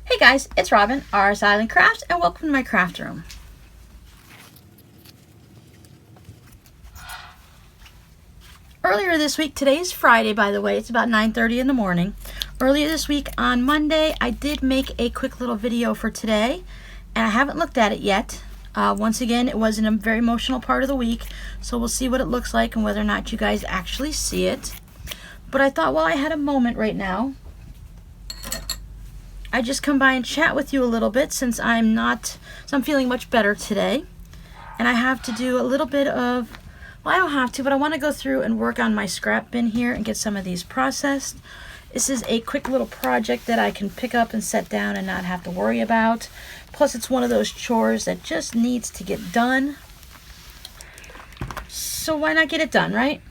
Hey guys, it's Robin, RsIslandCrafts, and welcome to my craft room. Earlier this week, today's Friday by the way, it's about 9:30 in the morning. Earlier this week on Monday, I did make a quick little video for today, and I haven't looked at it yet. Once again, it was in a very emotional part of the week, so we'll see what it looks like and whether or not you guys actually see it. But I thought while I had a moment right now, I just come by and chat with you a little bit since I'm feeling much better today. And I have to do a little bit of, well, I don't have to, but I want to go through and work on my scrap bin here and get some of these processed. This is a quick little project that I can pick up and set down and not have to worry about. Plus, it's one of those chores that just needs to get done. So why not get it done, right?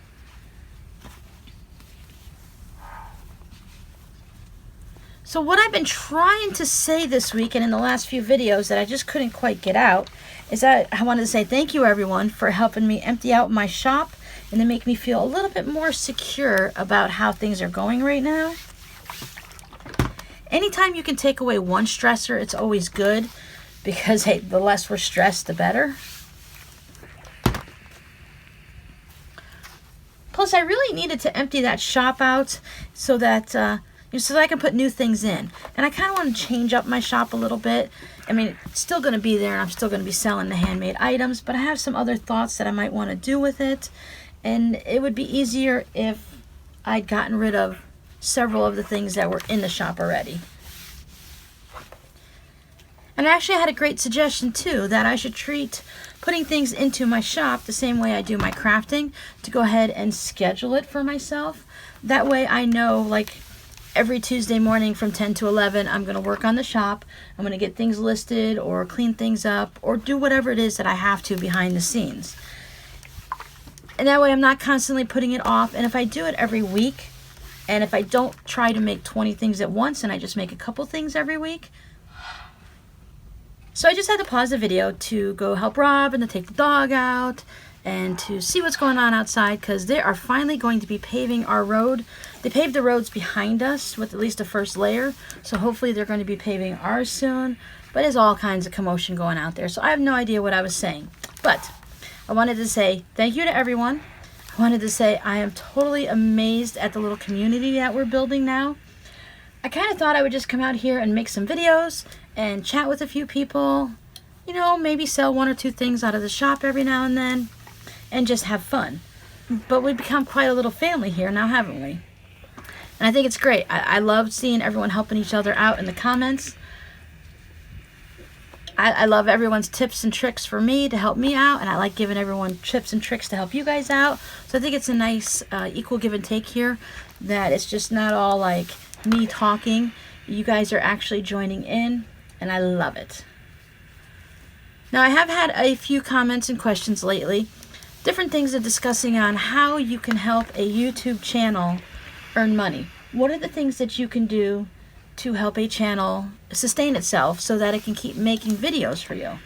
So what I've been trying to say this week and in the last few videos that I just couldn't quite get out is that I wanted to say thank you everyone for helping me empty out my shop and to make me feel a little bit more secure about how things are going right now. Anytime you can take away one stressor, it's always good because, hey, the less we're stressed, the better. Plus, I really needed to empty that shop out so that I can put new things in. And I kind of want to change up my shop a little bit. I mean, it's still going to be there and I'm still going to be selling the handmade items, but I have some other thoughts that I might want to do with it. And it would be easier if I'd gotten rid of several of the things that were in the shop already. And I actually had a great suggestion too, that I should treat putting things into my shop the same way I do my crafting, to go ahead and schedule it for myself. That way I know, like, every Tuesday morning from 10 to 11, I'm going to work on the shop. I'm going to get things listed or clean things up or do whatever it is that I have to behind the scenes. And that way I'm not constantly putting it off. And if I do it every week, and if I don't try to make 20 things at once and I just make a couple things every week. So I just had to pause the video to go help Rob and to take the dog out and to see what's going on outside, because they are finally going to be paving our road. They paved the roads behind us with at least the first layer, so hopefully they're going to be paving ours soon. But there's all kinds of commotion going out there, so I have no idea what I was saying. But I wanted to say thank you to everyone. I wanted to say I am totally amazed at the little community that we're building now. I kind of thought I would just come out here and make some videos and chat with a few people, you know, maybe sell one or two things out of the shop every now and then, and just have fun. But we've become quite a little family here now, haven't we? And I think it's great. I love seeing everyone helping each other out in the comments. I love everyone's tips and tricks for me to help me out, and I like giving everyone tips and tricks to help you guys out. So I think it's a nice equal give and take here, that it's just not all like me talking. You guys are actually joining in, and I love it. Now, I have had a few comments and questions lately. Different things are discussing on how you can help a YouTube channel earn money. What are the things that you can do to help a channel sustain itself so that it can keep making videos for you?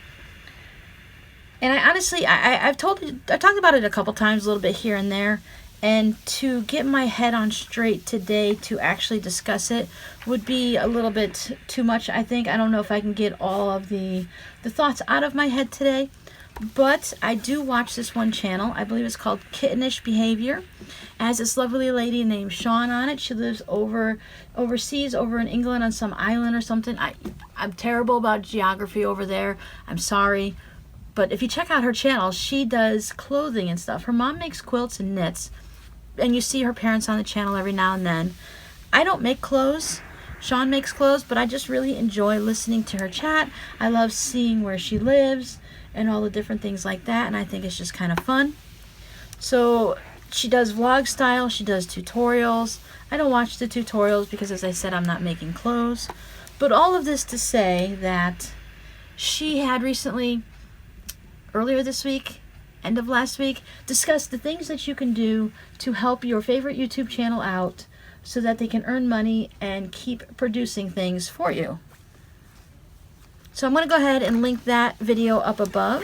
And I honestly, I've talked about it a couple times, a little bit here and there, and to get my head on straight today to actually discuss it would be a little bit too much, I think. I don't know if I can get all of the thoughts out of my head today. But I do watch this one channel. I believe it's called Kittenish Behavior. It has this lovely lady named Sean on it. She lives overseas, over in England on some island or something. I'm terrible about geography over there. I'm sorry. But if you check out her channel, she does clothing and stuff. Her mom makes quilts and knits. And you see her parents on the channel every now and then. I don't make clothes. Sean makes clothes, but I just really enjoy listening to her chat. I love seeing where she lives and all the different things like that, and I think it's just kind of fun. So she does vlog style, she does tutorials. I don't watch the tutorials because, as I said, I'm not making clothes. But all of this to say that she had recently, earlier this week, end of last week, discussed the things that you can do to help your favorite YouTube channel out so that they can earn money and keep producing things for you. So I'm going to go ahead and link that video up above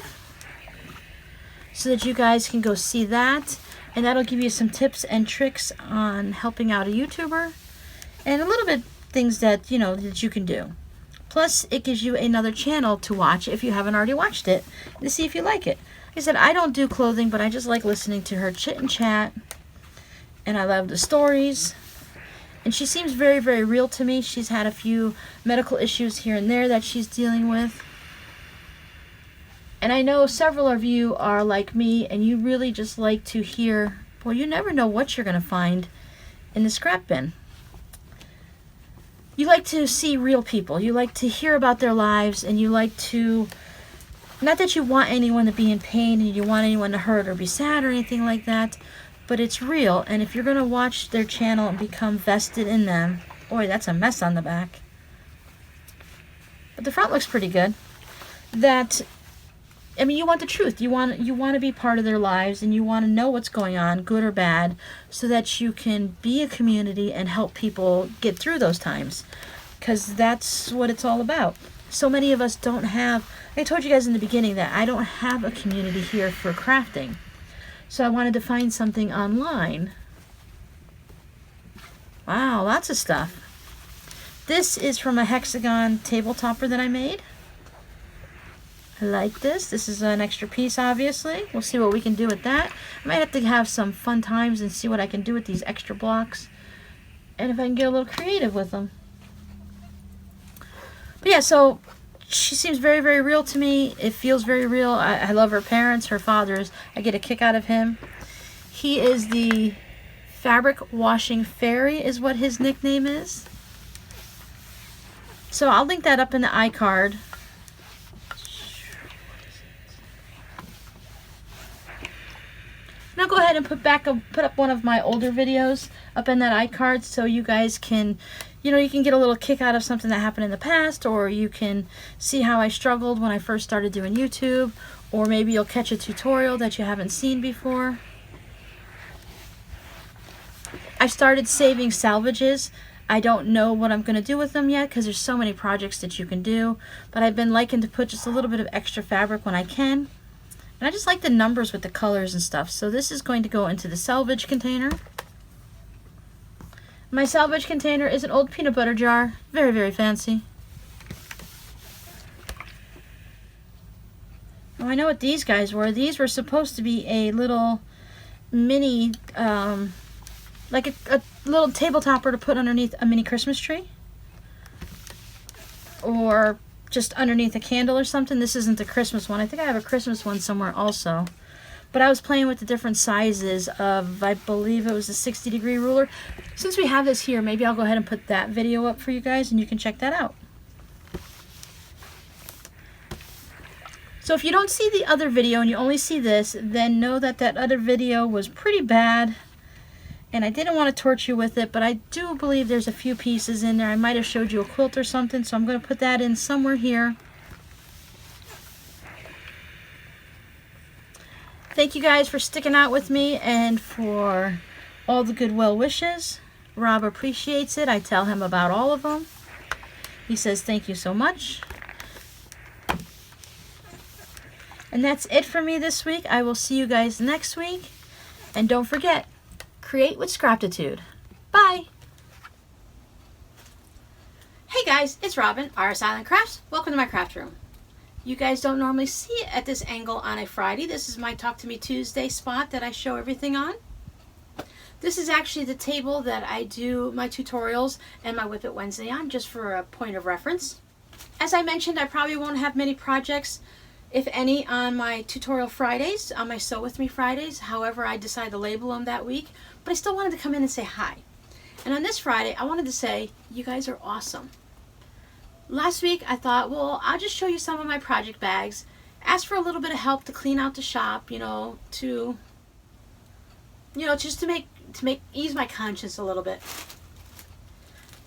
so that you guys can go see that. And that'll give you some tips and tricks on helping out a YouTuber and a little bit things that, you know, that you can do. Plus, it gives you another channel to watch if you haven't already watched it, to see if you like it. Like I said, I don't do clothing, but I just like listening to her chit and chat, and I love the stories. And she seems very, very real to me. She's had a few medical issues here and there that she's dealing with. And I know several of you are like me, and you really just like to hear, well, you never know what you're going to find in the scrap bin. You like to see real people. You like to hear about their lives, and you like to, not that you want anyone to be in pain and you want anyone to hurt or be sad or anything like that, but it's real. And if you're going to watch their channel and become vested in them, boy, that's a mess on the back. But the front looks pretty good. I mean, you want the truth. You want to be part of their lives, and you want to know what's going on, good or bad, so that you can be a community and help people get through those times. Because that's what it's all about. So many of us don't have, I told you guys in the beginning that I don't have a community here for crafting. So I wanted to find something online. Wow, lots of stuff. This is from a hexagon table topper that I made. I like this. This is an extra piece, obviously. We'll see what we can do with that. I might have to have some fun times and see what I can do with these extra blocks. And if I can get a little creative with them. But yeah, so she seems very, very real to me. It feels very real. I love her parents, her fathers. I get a kick out of him. He is the fabric washing fairy is what his nickname is. So I'll link that up in the iCard. And I'll go ahead and put up one of my older videos up in that iCard, so you guys can, you can get a little kick out of something that happened in the past, or you can see how I struggled when I first started doing YouTube, or maybe you'll catch a tutorial that you haven't seen before. I've started saving salvages. I don't know what I'm going to do with them yet because there's so many projects that you can do, but I've been liking to put just a little bit of extra fabric when I can. And I just like the numbers with the colors and stuff. So this is going to go into the salvage container. My salvage container is an old peanut butter jar. Very, very fancy. Oh, I know what these guys were. These were supposed to be a little mini, like a little table topper to put underneath a mini Christmas tree. Or just underneath a candle or something. This isn't the Christmas one. I think I have a Christmas one somewhere also. But I was playing with the different sizes of, I believe it was a 60-degree ruler. Since we have this here, maybe I'll go ahead and put that video up for you guys and you can check that out. So if you don't see the other video and you only see this, then know that that other video was pretty bad. And I didn't want to torture you with it, but I do believe there's a few pieces in there. I might have showed you a quilt or something, so I'm going to put that in somewhere here. Thank you guys for sticking out with me and for all the good well wishes. Rob appreciates it. I tell him about all of them. He says thank you so much. And that's it for me this week. I will see you guys next week. And don't forget, create with Scraptitude. Bye! Hey guys, it's Robin, RsIslandCrafts. Welcome to my craft room. You guys don't normally see it at this angle on a Friday. This is my Talk to Me Tuesday spot that I show everything on. This is actually the table that I do my tutorials and my Whip It Wednesday on, just for a point of reference. As I mentioned, I probably won't have many projects, if any, on my tutorial Fridays, on my Sew With Me Fridays. However, I decide to label them that week. But I still wanted to come in and say hi. And on this Friday, I wanted to say, you guys are awesome. Last week, I thought, well, I'll just show you some of my project bags. Ask for a little bit of help to clean out the shop, just to ease my conscience a little bit.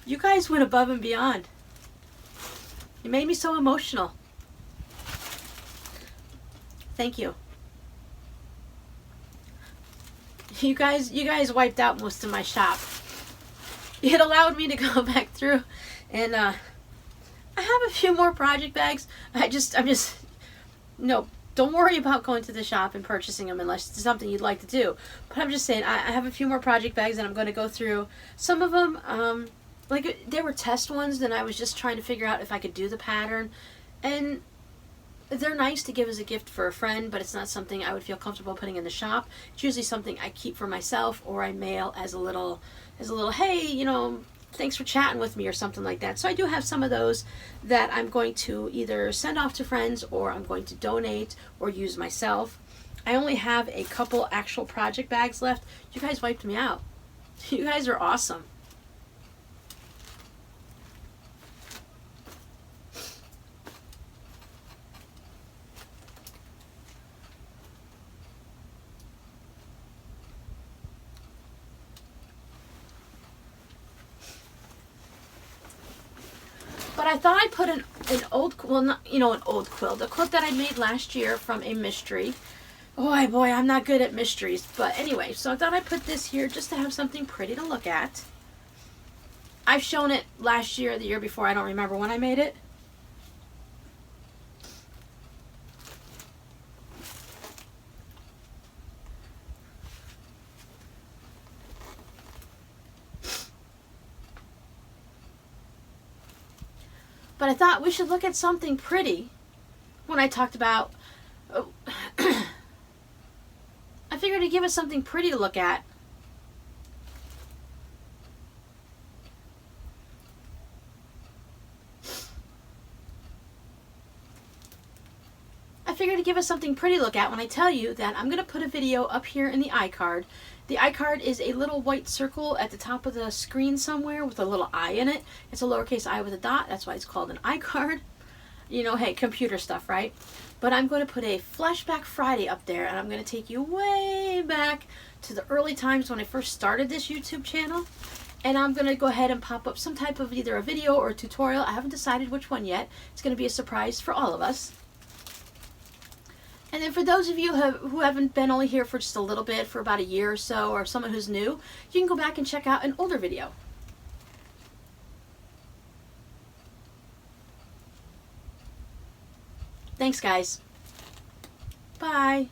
You guys went above and beyond. You made me so emotional. Thank you. You guys wiped out most of my shop. It allowed me to go back through, and I have a few more project bags. No, don't worry about going to the shop and purchasing them unless it's something you'd like to do. But I'm just saying, I have a few more project bags that I'm going to go through. Some of them, like, they were test ones, and I was just trying to figure out if I could do the pattern. And they're nice to give as a gift for a friend, but it's not something I would feel comfortable putting in the shop. It's usually something I keep for myself, or I mail as a little, hey, you know, thanks for chatting with me, or something like that. So I do have some of those that I'm going to either send off to friends, or I'm going to donate or use myself. I only have a couple actual project bags left. You guys wiped me out. You guys are awesome. But I thought I'd put an old, well, not, you know, an old quilt, a quilt that I made last year from a mystery. Oh boy, I'm not good at mysteries. But anyway, so I thought I'd put this here just to have something pretty to look at. I've shown it last year, the year before, I don't remember when I made it. But I thought we should look at something pretty when I talked about... Oh, I figured to give us something pretty to look at. I figured to give us something pretty to look at when I tell you that I'm going to put a video up here in the iCard. The iCard is a little white circle at the top of the screen somewhere with a little I in it. It's a lowercase I with a dot. That's why it's called an iCard. You know, hey, computer stuff, right? But I'm going to put a Flashback Friday up there, and I'm going to take you way back to the early times when I first started this YouTube channel. And I'm going to go ahead and pop up some type of either a video or a tutorial. I haven't decided which one yet. It's going to be a surprise for all of us. And then for those of you who haven't been only here for just a little bit, for about a year or so, or someone who's new, you can go back and check out an older video. Thanks, guys. Bye.